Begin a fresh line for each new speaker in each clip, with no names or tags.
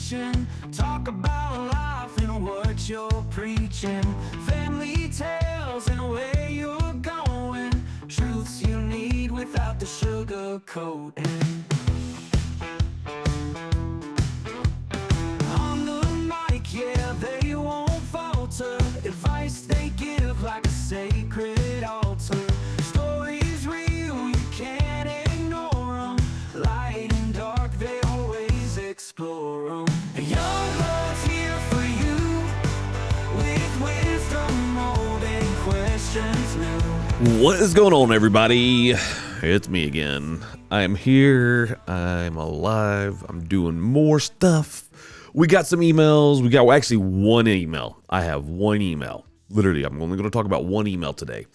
conversation. Talk about life and what you're preaching. Family tales and where you're going. Truths you need without the sugar coating. On the mic, yeah, they won't falter. Advice they give like a sacred altar. Stories real, you can't ignore them. Light and dark, they always explore them. Young blood's here for you, with wisdom old and questions new.
What is going on, everybody? It's me again. I'm here. I'm alive. I'm doing more stuff. We got some emails. We got actually one email. I have one email. Literally, I'm only going to talk about one email today.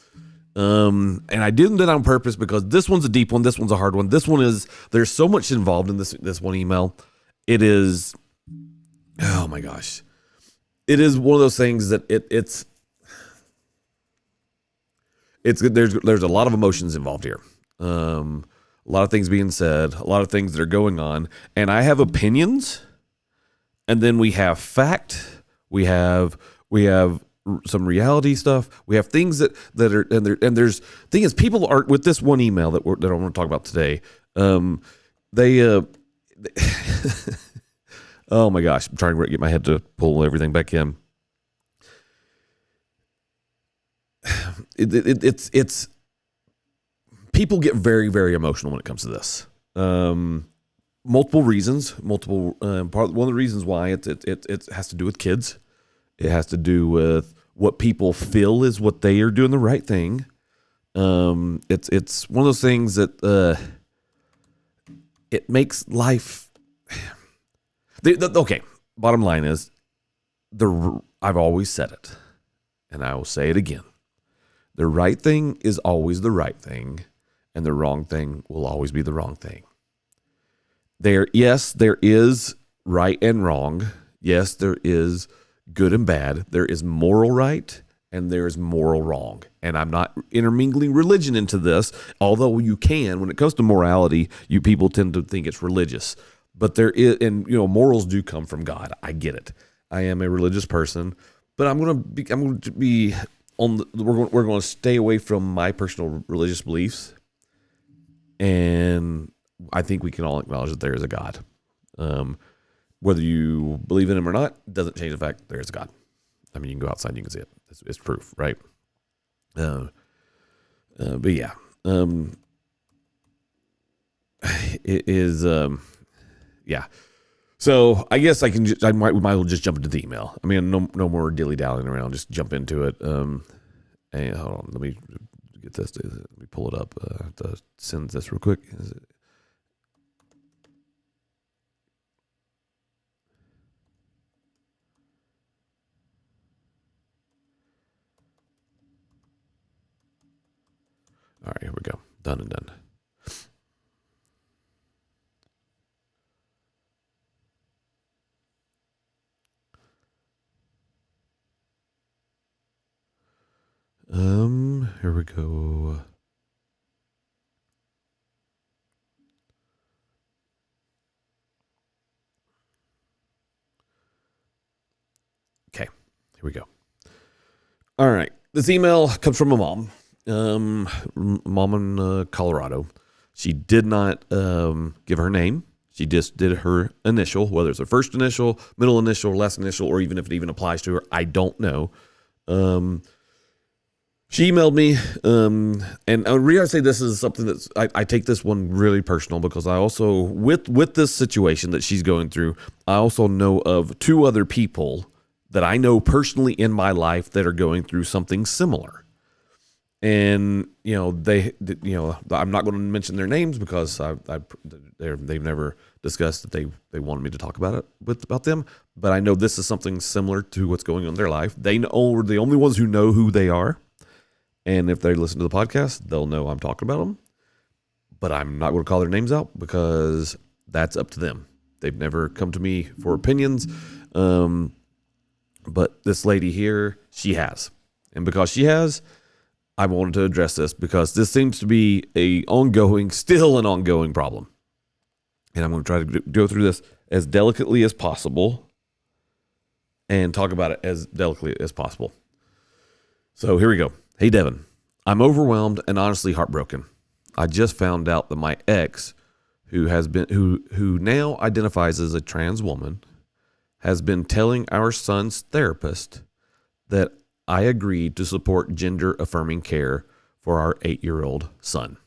And I did that on purpose because this one's a deep one. This one's a hard one. This one is, there's so much involved in this one email. It is, oh my gosh. It is one of those things that it's there's a lot of emotions involved here. A lot of things being said, a lot of things that are going on, and I have opinions, and then we have fact, we have some reality stuff, we have things that are, and there's thing is, people are with this one email that I want to talk about today. They oh my gosh, I'm trying to get my head to pull everything back in. It's people get very, very emotional when it comes to this. Multiple reasons. One of the reasons why it has to do with kids. It has to do with what people feel is what they are doing the right thing. It's one of those things that it makes life. Okay, bottom line is I've always said it, and I will say it again. The right thing is always the right thing, and the wrong thing will always be the wrong thing. Yes, there is right and wrong. Yes, there is good and bad. There is moral right, and there is moral wrong. And I'm not intermingling religion into this, although you can. When it comes to morality, you people tend to think it's religious. But there is, and morals do come from God. I get it. I am a religious person, but I'm going to be we're going to stay away from my personal religious beliefs, and I think we can all acknowledge that there is a God. Whether you believe in him or not doesn't change the fact there is a God. I mean, you can go outside and you can see it. It's proof, right? But yeah, it is. Yeah. So I guess we might as well just jump into the email. I mean, no more dilly-dallying around. Just jump into it. And hold on, let me get this. Let me pull it up. I have to send this real quick. All right, here we go. Done and done. Here we go. Okay, here we go. All right, this email comes from a mom in Colorado. She did not give her name. She just did her initial, whether it's her first initial, middle initial, last initial, or even if it even applies to her, I don't know. She emailed me, and I really say this is something that's, I take this one really personal because I also, with this situation that she's going through, I also know of two other people that I know personally in my life that are going through something similar. And, I'm not going to mention their names because they've never discussed that they wanted me to talk about them. But I know this is something similar to what's going on in their life. They are the only ones who know who they are. And if they listen to the podcast, they'll know I'm talking about them. But I'm not going to call their names out because that's up to them. They've never come to me for opinions. But this lady here, she has. And because she has, I wanted to address this because this seems to be still an ongoing problem. And I'm going to try to go through this as delicately as possible and talk about it as delicately as possible. So here we go. Hey, Devin, I'm overwhelmed and honestly heartbroken. I just found out that my ex, who now identifies as a trans woman, has been telling our son's therapist that I agreed to support gender affirming care for our 8-year-old son.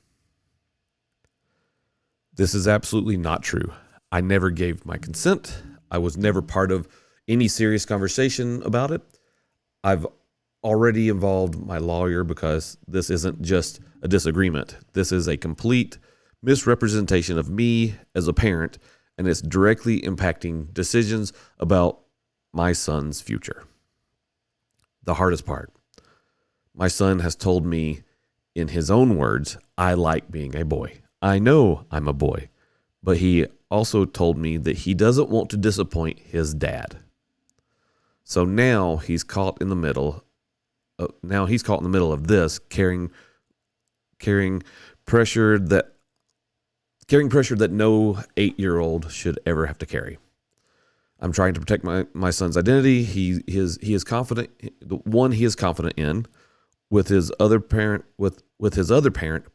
This is absolutely not true. I never gave my consent. I was never part of any serious conversation about it. I've already involved my lawyer because this isn't just a disagreement. This is a complete misrepresentation of me as a parent, and it's directly impacting decisions about my son's future. The hardest part. My son has told me in his own words, I like being a boy. I know I'm a boy, but he also told me that he doesn't want to disappoint his dad. So now he's caught in the middle. Of this, carrying pressure that no 8-year-old should ever have to carry. I'm trying to protect my son's identity. He is confident. The one he is confident in, with his other parent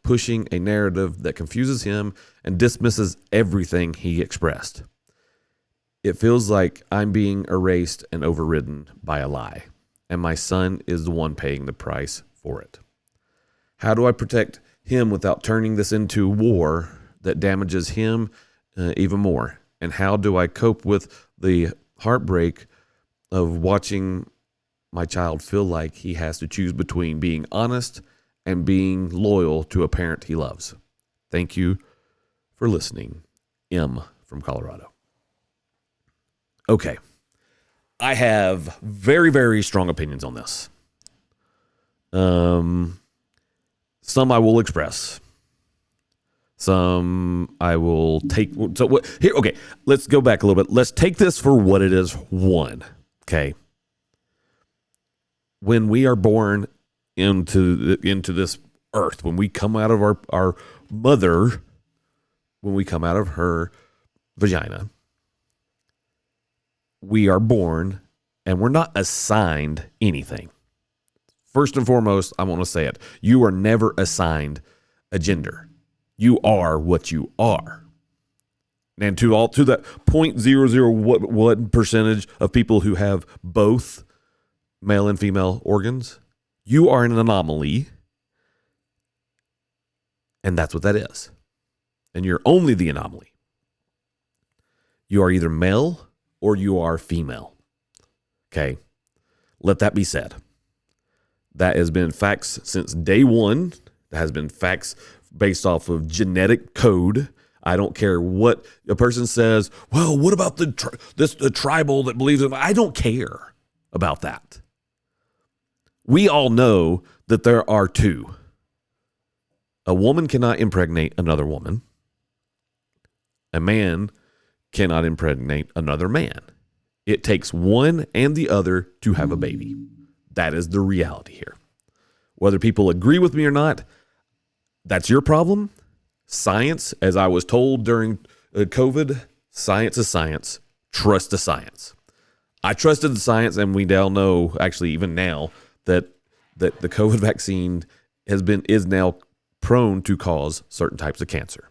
pushing a narrative that confuses him and dismisses everything he expressed. It feels like I'm being erased and overridden by a lie, and my son is the one paying the price for it. How do I protect him without turning this into war that damages him even more? And how do I cope with the heartbreak of watching my child feel like he has to choose between being honest and being loyal to a parent he loves? Thank you for listening. M from Colorado. Okay. I have very, very strong opinions on this. Some I will express. Some I will take. So what? Here, okay. Let's go back a little bit. Let's take this for what it is. One, okay. When we are born into this earth, when we come out of our mother, when we come out of her vagina, we are born and we're not assigned anything. First and foremost, I want to say it. You are never assigned a gender. You are what you are. And to that 0.00 what percentage of people who have both male and female organs, you are an anomaly. And that's what that is. And you're only the anomaly. You are either male or you are female. Okay? Let that be said. That has been facts since day one. That has been facts based off of genetic code. I don't care what a person says. Well, what about the tribal that believes in? I don't care about that. We all know that there are two. A woman cannot impregnate another woman. A man cannot impregnate another man. It takes one and the other to have a baby. That is the reality here. Whether people agree with me or not, that's your problem. Science, as I was told during COVID, science is science. Trust the science. I trusted the science, and we now know, actually even now, that the COVID vaccine is now prone to cause certain types of cancer.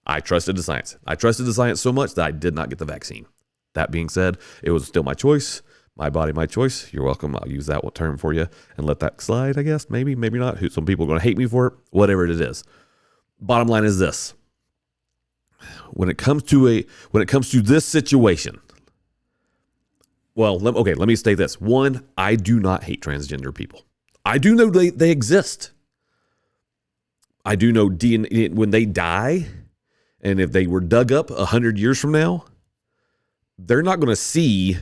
I trusted the science. I trusted the science so much that I did not get the vaccine. That being said, it was still my choice. My body, my choice. You're welcome. I'll use that term for you and let that slide, I guess. Maybe not. Some people are going to hate me for it. Whatever it is. Bottom line is this. When it comes to this situation, well, let me state this. One, I do not hate transgender people. I do know they exist. I do know DNA, when they die, and if they were dug up 100 years from now, they're not going to see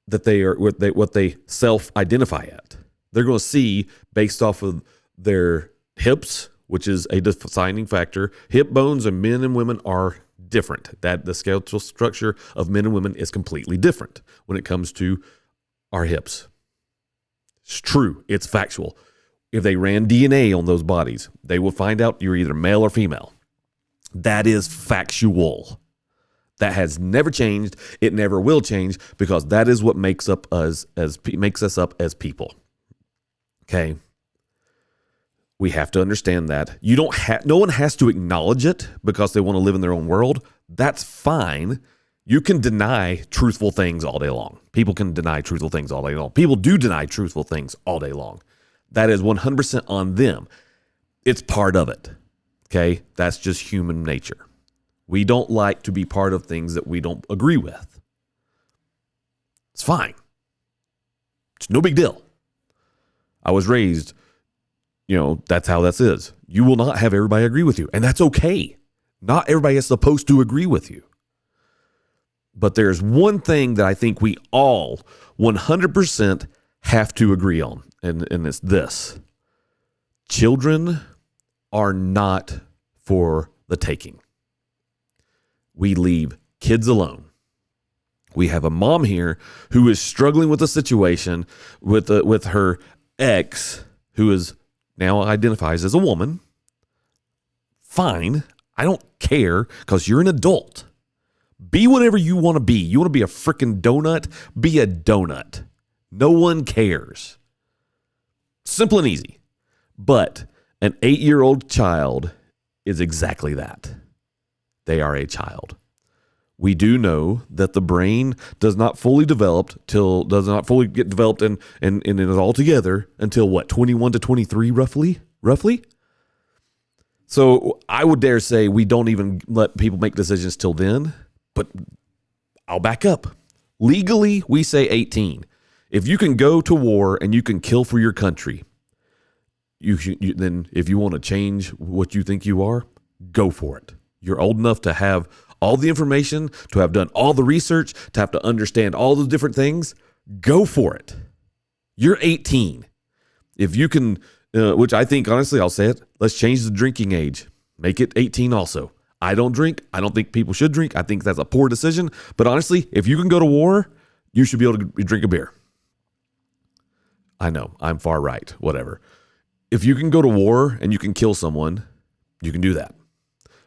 that they are what they self-identify at. They're going to see based off of their hips, which is a defining factor. Hip bones of men and women are different. That the skeletal structure of men and women is completely different when it comes to our hips. It's true. It's factual. If they ran DNA on those bodies, they will find out you're either male or female. That is factual. That has never changed. It never will change, because that is what makes us up as people. Okay. We have to understand that. No one has to acknowledge it because they want to live in their own world. That's fine. You can deny truthful things all day long. People can deny truthful things all day long. People do deny truthful things all day long. That is 100% on them. It's part of it. Okay? That's just human nature. We don't like to be part of things that we don't agree with. It's fine. It's no big deal. I was raised, that's how this is. You will not have everybody agree with you, and that's okay. Not everybody is supposed to agree with you. But there's one thing that I think we all 100% have to agree on, and it's this. Children are not for the taking. We leave kids alone. We have a mom here who is struggling with a situation with her ex, who is now identifies as a woman. Fine. I don't care, because you're an adult. Be whatever you want to be. You want to be a freaking donut? Be a donut. No one cares. Simple and easy. But an 8-year-old child is exactly that. They are a child. We do know that the brain does not fully get developed and is all together until what, 21 to 23 roughly? So I would dare say we don't even let people make decisions till then, but I'll back up. Legally, we say 18. If you can go to war and you can kill for your country, then if you want to change what you think you are, go for it. You're old enough to have all the information, to have done all the research, to have to understand all the different things. Go for it. You're 18. If you can, which I think, honestly, I'll say it, let's change the drinking age. Make it 18 also. I don't drink. I don't think people should drink. I think that's a poor decision. But honestly, if you can go to war, you should be able to drink a beer. I know, I'm far right, whatever. If you can go to war and you can kill someone, you can do that.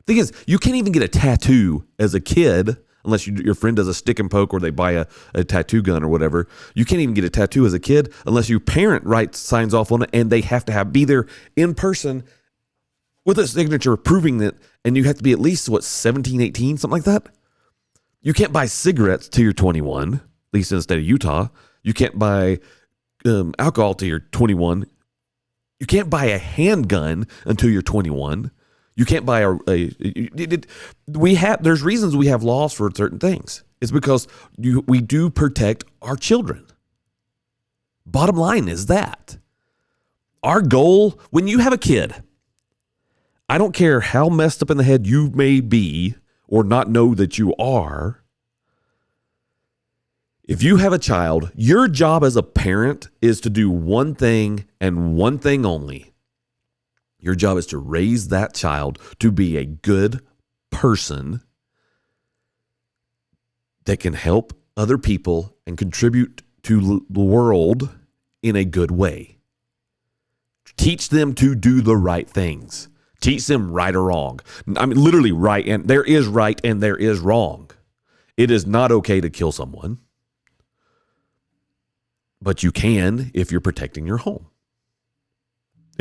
Thing is, you can't even get a tattoo as a kid unless your friend does a stick and poke or they buy a tattoo gun or whatever. You can't even get a tattoo as a kid unless your parent signs off on it, and they have to be there in person with a signature proving that, and you have to be at least, 17, 18, something like that. You can't buy cigarettes till you're 21, at least in the state of Utah. You can't buy alcohol till you're 21. You can't buy a handgun until you're 21. You can't buy there's reasons we have laws for certain things. It's because we do protect our children. Bottom line is that. Our goal, when you have a kid, I don't care how messed up in the head you may be or not know that you are. If you have a child, your job as a parent is to do one thing and one thing only. Your job is to raise that child to be a good person that can help other people and contribute to the world in a good way. Teach them to do the right things. Teach them right or wrong. I mean, literally right, and there is right and there is wrong. It is not okay to kill someone, but you can if you're protecting your home.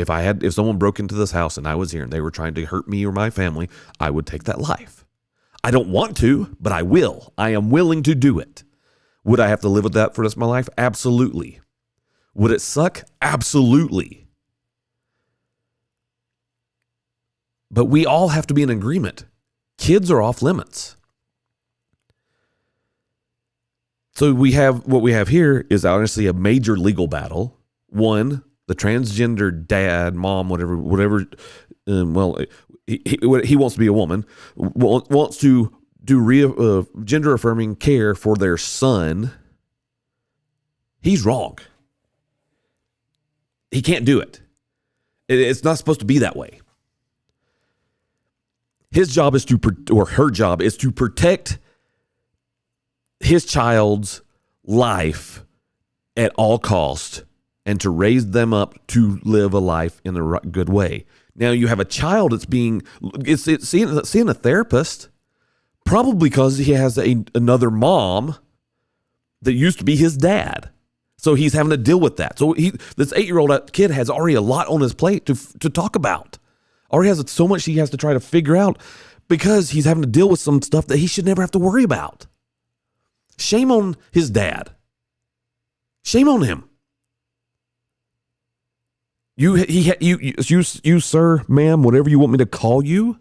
If someone broke into this house and I was here and they were trying to hurt me or my family, I would take that life. I don't want to, but I will. I am willing to do it. Would I have to live with that for the rest of my life? Absolutely. Would it suck? Absolutely. But we all have to be in agreement. Kids are off limits. So what we have here is honestly a major legal battle. One, the transgender dad, mom, whatever. He wants to be a woman, wants to do gender affirming care for their son. He's wrong. He can't do it. It's not supposed to be that way. His job is her job is to protect his child's life at all costs and to raise them up to live a life in a good way. Now you have a child that's seeing a therapist, Probably because he has another mom that used to be his dad. So he's having to deal with that. So this 8-year-old kid has already a lot on his plate to talk about. Already has so much he has to try to figure out because he's having to deal with some stuff that he should never have to worry about. Shame on his dad. Shame on him. You, sir, ma'am, whatever you want me to call you,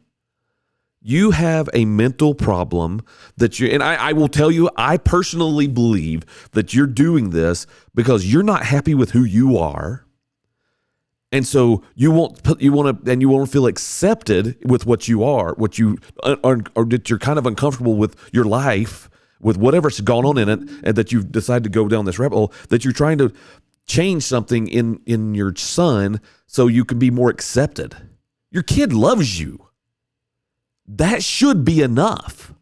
you have a mental problem and I will tell you, I personally believe that you're doing this because you're not happy with who you are. And so you want to feel accepted with what you are, or that you're kind of uncomfortable with your life, with whatever's gone on in it, and that you've decided to go down this rabbit hole, that you're trying to change something in your son so you can be more accepted. Your kid loves you. That should be enough.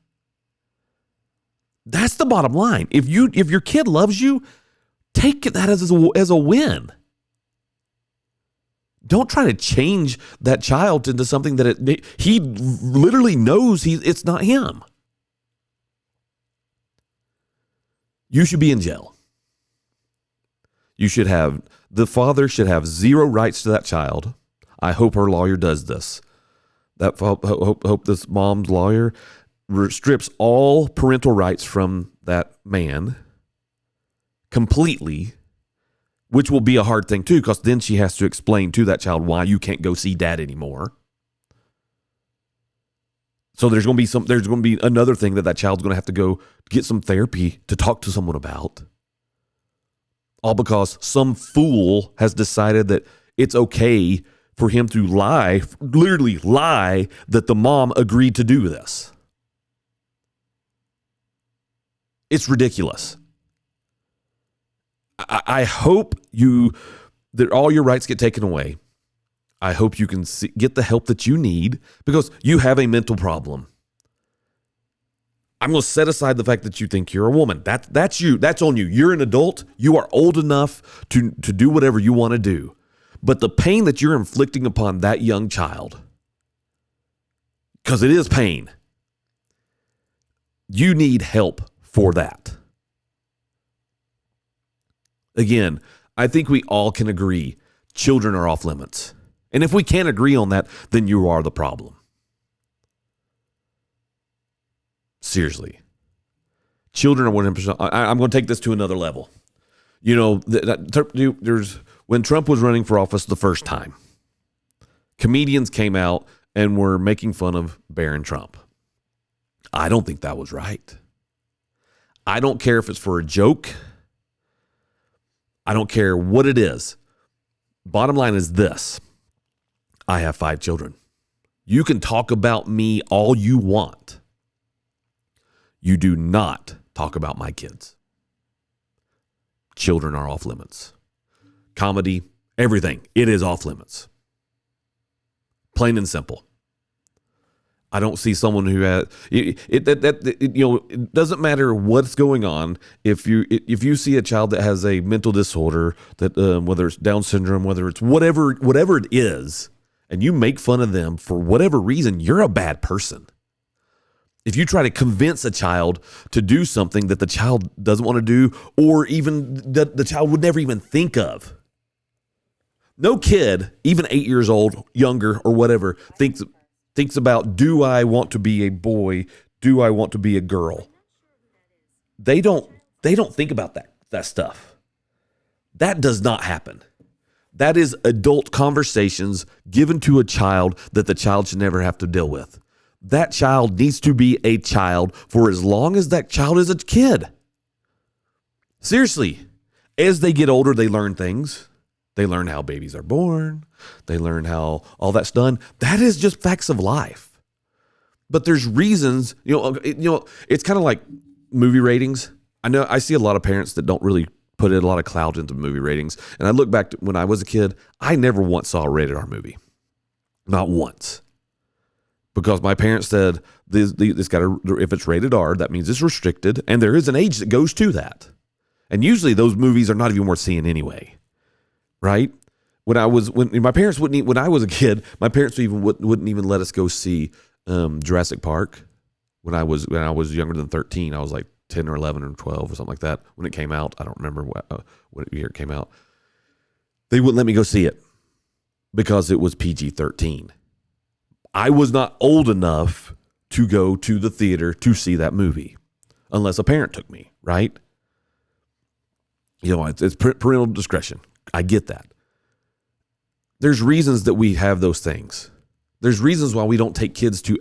That's the bottom line. If your kid loves you, take that as a win. Don't try to change that child into something that he literally knows it's not him. You should be in jail. The father should have zero rights to that child. I hope her lawyer does this. Hope this mom's lawyer strips all parental rights from that man completely, which will be a hard thing too, because then she has to explain to that child why you can't go see dad anymore. So there's going to be another thing that child's going to have to go get some therapy to talk to someone about. All because some fool has decided that it's okay for him to literally lie that the mom agreed to do this. It's ridiculous. I hope that all your rights get taken away. I hope you can get the help that you need because you have a mental problem. I'm going to set aside the fact that you think you're a woman. That's you. That's on you. You're an adult. You are old enough to do whatever you want to do. But the pain that you're inflicting upon that young child, because it is pain, you need help for that. Again, I think we all can agree children are off limits. And if we can't agree on that, then you are the problem. Seriously. Children are 100%. I'm going to take this to another level. You know, when Trump was running for office the first time, comedians came out and were making fun of Barron Trump. I don't think that was right. I don't care if it's for a joke. I don't care what it is. Bottom line is this. I have 5 children. You can talk about me all you want. You do not talk about my kids. Children are off limits. Comedy, everything, it is off limits. Plain and simple. I don't see someone who has it doesn't matter what's going on. If you see a child that has a mental disorder, that whether it's Down syndrome, whether it's whatever it is, and you make fun of them for whatever reason, you're a bad person. If you try to convince a child to do something that the child doesn't want to do, or even that the child would never even think of. No kid, even 8 years old, younger, or whatever, thinks about, do I want to be a boy? Do I want to be a girl? They don't think about that stuff. That does not happen. That is adult conversations given to a child that the child should never have to deal with. That child needs to be a child for as long as that child is a kid. Seriously, as they get older, they learn things. They learn how babies are born. They learn how all that's done. That is just facts of life. But there's reasons, it's kind of like movie ratings. I know I see a lot of parents that don't really put a lot of clout into movie ratings. And I look back to when I was a kid, I never once saw a rated R movie. Not once. Because my parents said, if it's rated R, that means it's restricted. And there is an age that goes to that. And usually those movies are not even worth seeing anyway. Right? When I was a kid, my parents wouldn't even let us go see Jurassic Park when I was younger than 13. I was like 10 or 11 or 12 or something like that when it came out. I don't remember what year it came out. They wouldn't let me go see it because it was PG-13. I was not old enough to go to the theater to see that movie unless a parent took me, right? You know, it's parental discretion. I get that. There's reasons that we have those things. There's reasons why we don't take kids to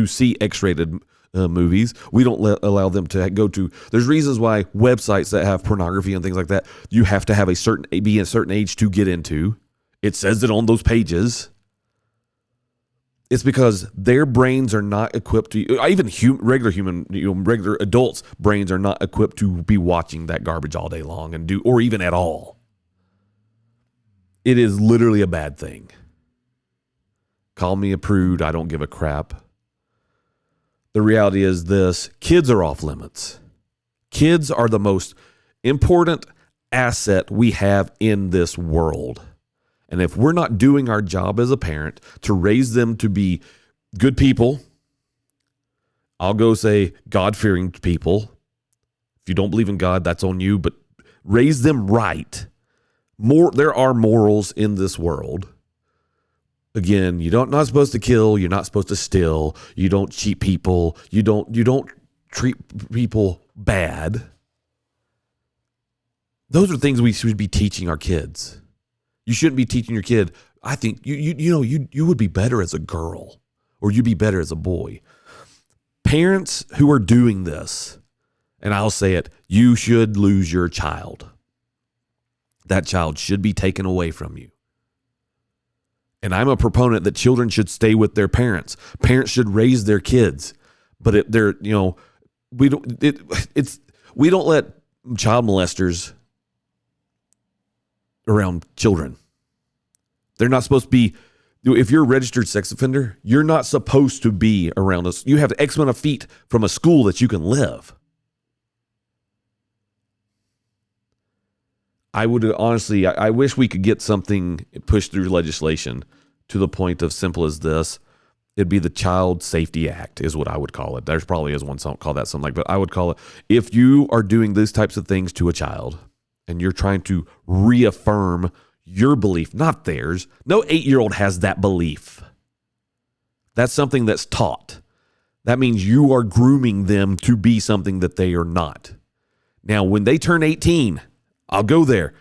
see X-rated movies. We don't allow them to go to. There's reasons why websites that have pornography and things like that, you have to have be a certain age to get into. It says it on those pages. It's because their brains are not equipped to, even regular adults' brains are not equipped to be watching that garbage all day long or even at all. It is literally a bad thing. Call me a prude. I don't give a crap. The reality is this: kids are off limits. Kids are the most important asset we have in this world. And if we're not doing our job as a parent to raise them to be good people, I'll go say God-fearing people. If you don't believe in God, that's on you, but raise them right. There are morals in this world. Again, you're not supposed to kill, you're not supposed to steal, you don't cheat people, you don't treat people bad. Those are things we should be teaching our kids. You shouldn't be teaching your kid, I think you would be better as a girl, or you'd be better as a boy. Parents who are doing this, and I'll say it, you should lose your child. That child should be taken away from you. And I'm a proponent that children should stay with their parents. Parents should raise their kids, but we don't let child molesters around children. They're not supposed to be. If you're a registered sex offender, you're not supposed to be around us. You have X amount of feet from a school that you can live. I would honestly, I wish we could get something pushed through legislation to the point of simple as this. It'd be the Child Safety Act is what I would call it. There's probably is one song called that something like, but I would call it, if you are doing these types of things to a child and you're trying to reaffirm your belief, not theirs. No 8-year-old has that belief. That's something that's taught. That means you are grooming them to be something that they are not. Now, when they turn 18, I'll go there.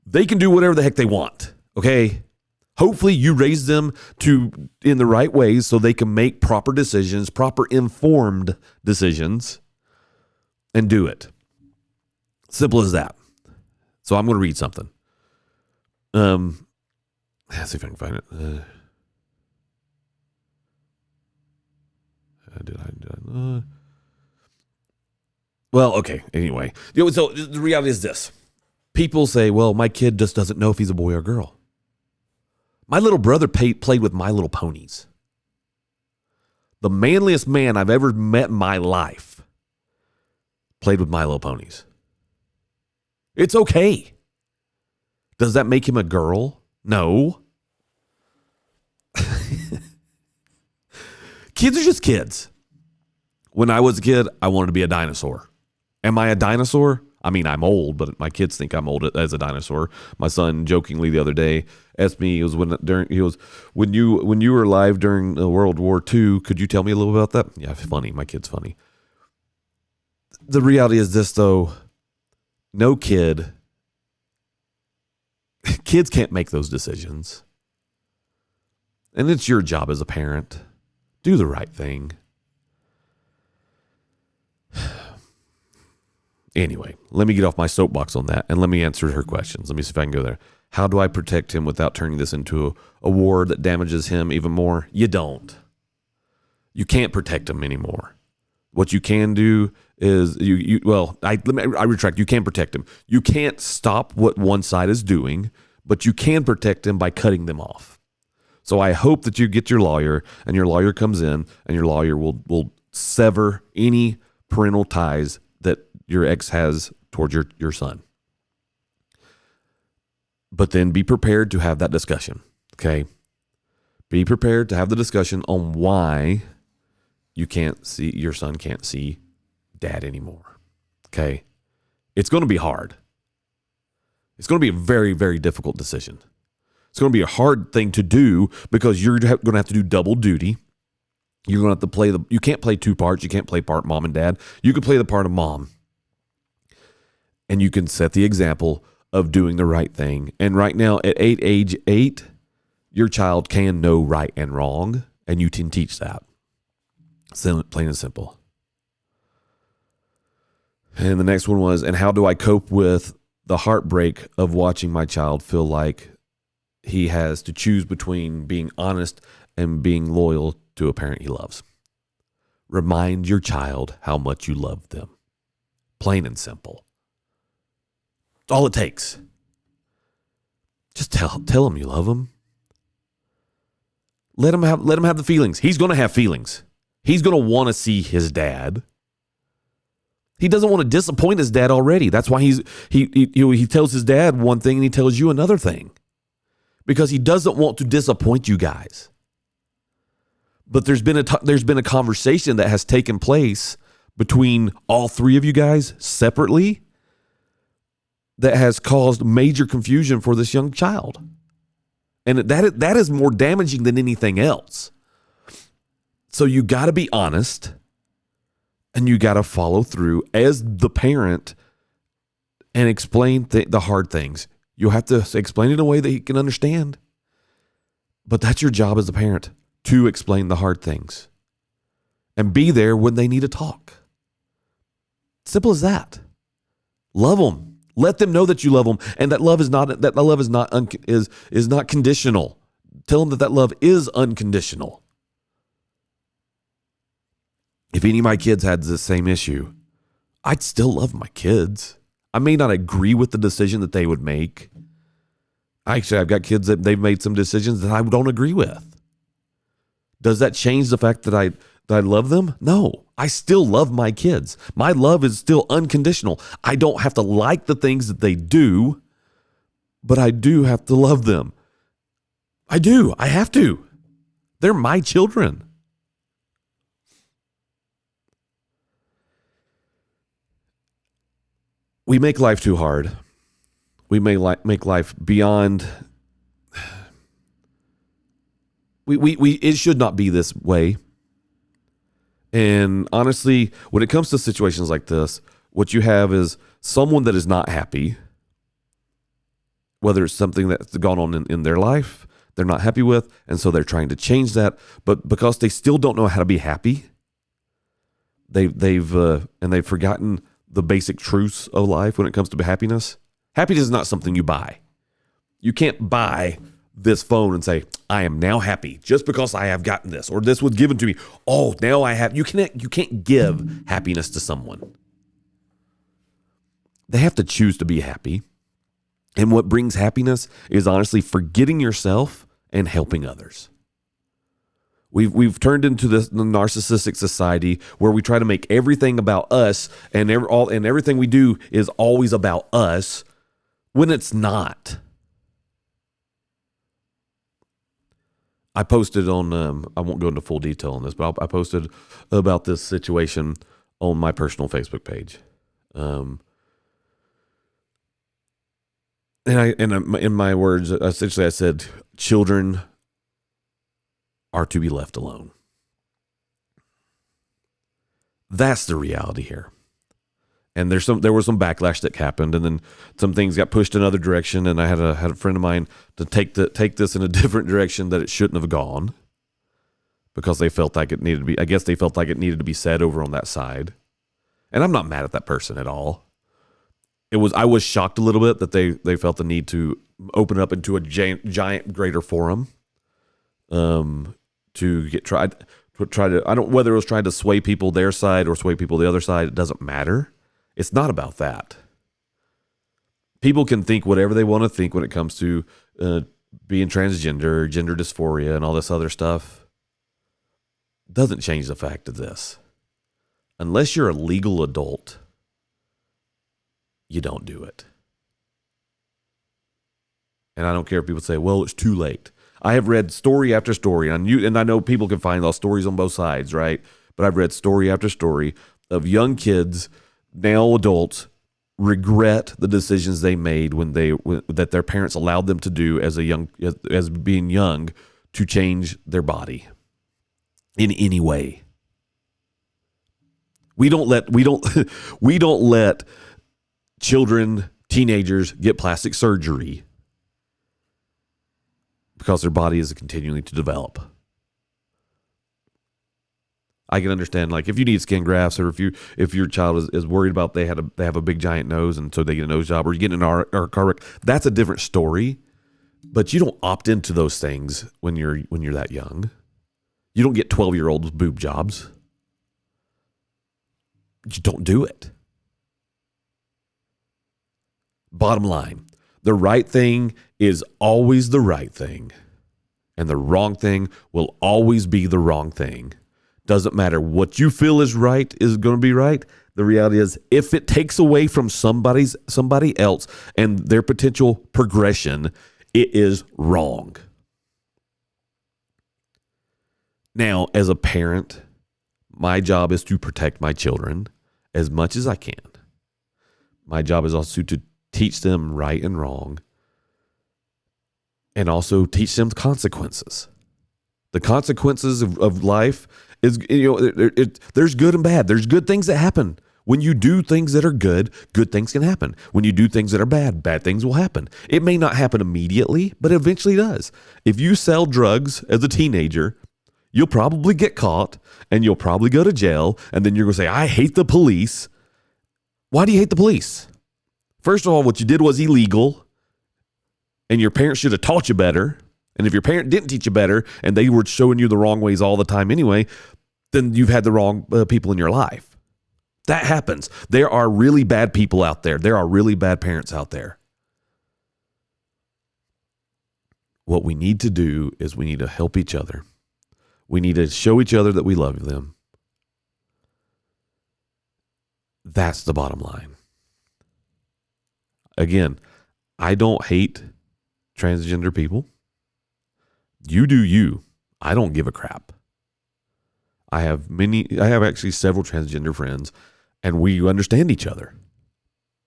They can do whatever the heck they want, okay? Hopefully you raise them in the right ways so they can make proper decisions, proper informed decisions, and do it. Simple as that. So I'm going to read something. Let's see if I can find it. Well, okay. Anyway, so the reality is this. People say, well, my kid just doesn't know if he's a boy or a girl. My little brother played with My Little Ponies. The manliest man I've ever met in my life played with My Little Ponies. It's okay. Does that make him a girl? No. Kids are just kids. When I was a kid, I wanted to be a dinosaur. Am I a dinosaur? I mean, I'm old, but my kids think I'm old as a dinosaur. My son jokingly the other day asked me, when you were alive during World War II, could you tell me a little about that? Yeah, funny. My kid's funny. The reality is this, though. No kids can't make those decisions. And it's your job as a parent. Do the right thing. Anyway, let me get off my soapbox on that and let me answer her questions. Let me see if I can go there. How do I protect him without turning this into a war that damages him even more? You don't. You can't protect him anymore. What you can do is I retract. You can't protect him. You can't stop what one side is doing, but you can protect him by cutting them off. So I hope that you get your lawyer and your lawyer comes in and your lawyer will sever any parental ties that your ex has towards your son. But then be prepared to have that discussion, okay? Be prepared to have the discussion on why your son can't see dad anymore. Okay. It's going to be hard. It's going to be a very, very difficult decision. It's going to be a hard thing to do because you're going to have to do double duty. You're going to have to play you can't play two parts. You can't play part mom and dad. You can play the part of mom. And you can set the example of doing the right thing. And right now at age 8, your child can know right and wrong, and you can teach that. Plain and simple. And the next one was, and how do I cope with the heartbreak of watching my child feel like he has to choose between being honest and being loyal to a parent he loves? Remind your child how much you love them. Plain and simple. That's all it takes. Just tell him you love him. Let him have the feelings. He's going to have feelings. He's going to want to see his dad. He doesn't want to disappoint his dad already. That's why he tells his dad one thing and he tells you another thing, because he doesn't want to disappoint you guys. But there's been a conversation that has taken place between all three of you guys separately that has caused major confusion for this young child. And that is more damaging than anything else. So you got to be honest and you got to follow through as the parent and explain the hard things. You'll have to explain it in a way that he can understand. But that's your job as a parent, to explain the hard things and be there when they need to talk. Simple as that. Love them. Let them know that you love them, and that love is not conditional. Tell them that love is unconditional. If any of my kids had the same issue, I'd still love my kids. I may not agree with the decision that they would make. Actually, I've got kids that they've made some decisions that I don't agree with. Does that change the fact that I love them? No, I still love my kids. My love is still unconditional. I don't have to like the things that they do, but I do have to love them. I do. I have to. They're my children. We make life too hard. We may make life beyond. It should not be this way. And honestly, when it comes to situations like this, what you have is someone that is not happy, whether it's something that's gone on in their life, they're not happy with, and so they're trying to change that. But because they still don't know how to be happy, they've forgotten the basic truths of life when it comes to happiness. Happiness is not something you buy. You can't buy this phone and say, I am now happy just because I have gotten this, or this was given to me. Oh, now I have. You can't give happiness to someone. They have to choose to be happy. And what brings happiness is honestly forgetting yourself and helping others. We've turned into this narcissistic society where we try to make everything about us, and everything we do is always about us when it's not. I posted on, I won't go into full detail on this, but I posted about this situation on my personal Facebook page. And in my words, essentially I said, children are to be left alone. That's the reality here. And there was some backlash that happened, and then some things got pushed another direction. And I had a friend of mine to take this in a different direction that it shouldn't have gone, because they felt like it needed to be. I guess they felt like it needed to be said over on that side. And I'm not mad at that person at all. I was shocked a little bit that they felt the need to open up into a giant greater forum, to try to. I don't whether it was trying to sway people their side or sway people the other side. It doesn't matter. It's not about that. People can think whatever they want to think when it comes to being transgender, gender dysphoria, and all this other stuff. Doesn't change the fact of this. Unless you're a legal adult, you don't do it. And I don't care if people say, well, it's too late. I have read story after story, and I know people can find those stories on both sides, right? but I've read story after story of young kids, now adults, regret the decisions they made that their parents allowed them to do as being young, to change their body in any way. We don't let children, teenagers get plastic surgery because their body is continuing to develop. I can understand, like, if you need skin grafts, or if your child is worried about they have a big giant nose and so they get a nose job, or you get in a car wreck, that's a different story. But you don't opt into those things when you're that young. You don't get 12-year-olds boob jobs. You don't do it. Bottom line, the right thing is always the right thing, and the wrong thing will always be the wrong thing. Doesn't matter what you feel is right is going to be right. The reality is, if it takes away from somebody else and their potential progression, it is wrong. Now, as a parent, my job is to protect my children as much as I can. My job is also to teach them right and wrong, and also teach them the consequences. The consequences of life is, there's good and bad. There's good things that happen. When you do things that are good, good things can happen. When you do things that are bad, bad things will happen. It may not happen immediately, but it eventually does. If you sell drugs as a teenager, you'll probably get caught, and you'll probably go to jail, and then you're going to say, I hate the police. Why do you hate the police? First of all, what you did was illegal, and your parents should have taught you better. And if your parent didn't teach you better, and they were showing you the wrong ways all the time anyway, then you've had the wrong people in your life. That happens. There are really bad people out there. There are really bad parents out there. What we need to do is we need to help each other. We need to show each other that we love them. That's the bottom line. Again, I don't hate transgender people. You do you. I don't give a crap. I have actually several transgender friends, and we understand each other.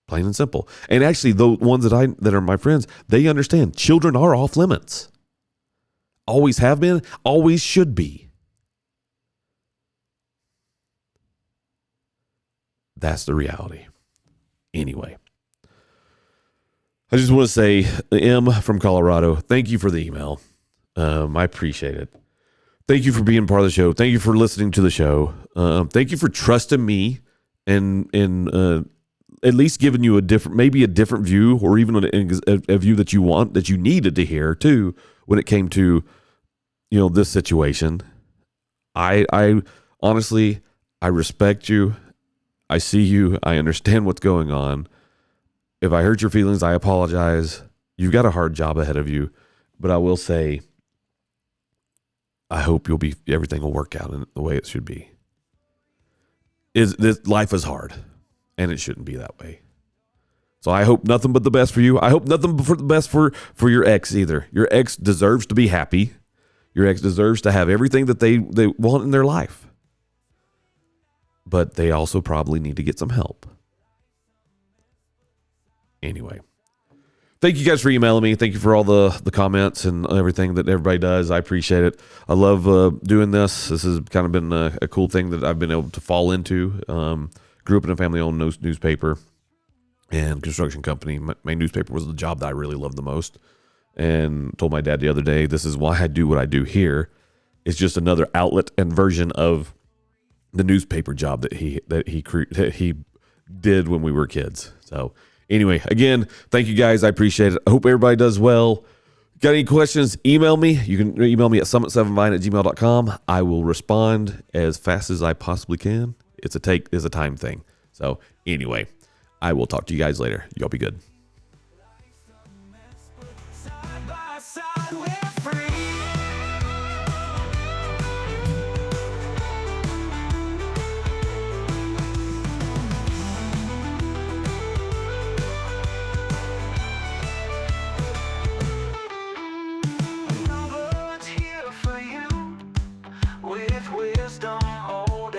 Plain and simple. And actually, the ones that are my friends, they understand children are off limits. Always have been, always should be. That's the reality. Anyway, I just want to say, M from Colorado, thank you for the email. I appreciate it. Thank you for being part of the show. Thank you for listening to the show. Thank you for trusting me and at least giving you maybe a different view, or even a view that you needed to hear too, when it came to, this situation. I honestly, I respect you. I see you. I understand what's going on. If I hurt your feelings, I apologize. You've got a hard job ahead of you, but I will say, I hope everything will work out in the way it should be. Life is hard, and it shouldn't be that way. So I hope nothing but the best for you. I hope nothing but the best for your ex either. Your ex deserves to be happy. Your ex deserves to have everything that they want in their life. But they also probably need to get some help. Anyway. Thank you guys for emailing me. Thank you for all the comments and everything that everybody does. I appreciate it. I love doing this. This has kind of been a cool thing that I've been able to fall into. Grew up in a family-owned newspaper and construction company. My newspaper was the job that I really loved the most. And told my dad the other day, this is why I do what I do here. It's just another outlet and version of the newspaper job that he did when we were kids. So anyway, again, thank you guys. I appreciate it. I hope everybody does well. Got any questions? Email me. You can email me at summit7vine@gmail.com. I will respond as fast as I possibly can. It's a time thing. So anyway, I will talk to you guys later. Y'all be good.
Side by side, we're free. No one's here for you with wisdom, old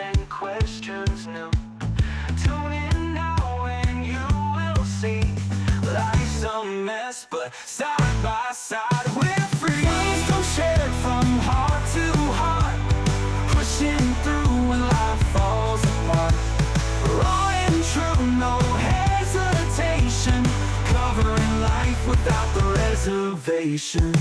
side by side, we're free. Don't share it from heart to heart, pushing through when life falls apart. Raw and true, no hesitation, covering life without the reservation.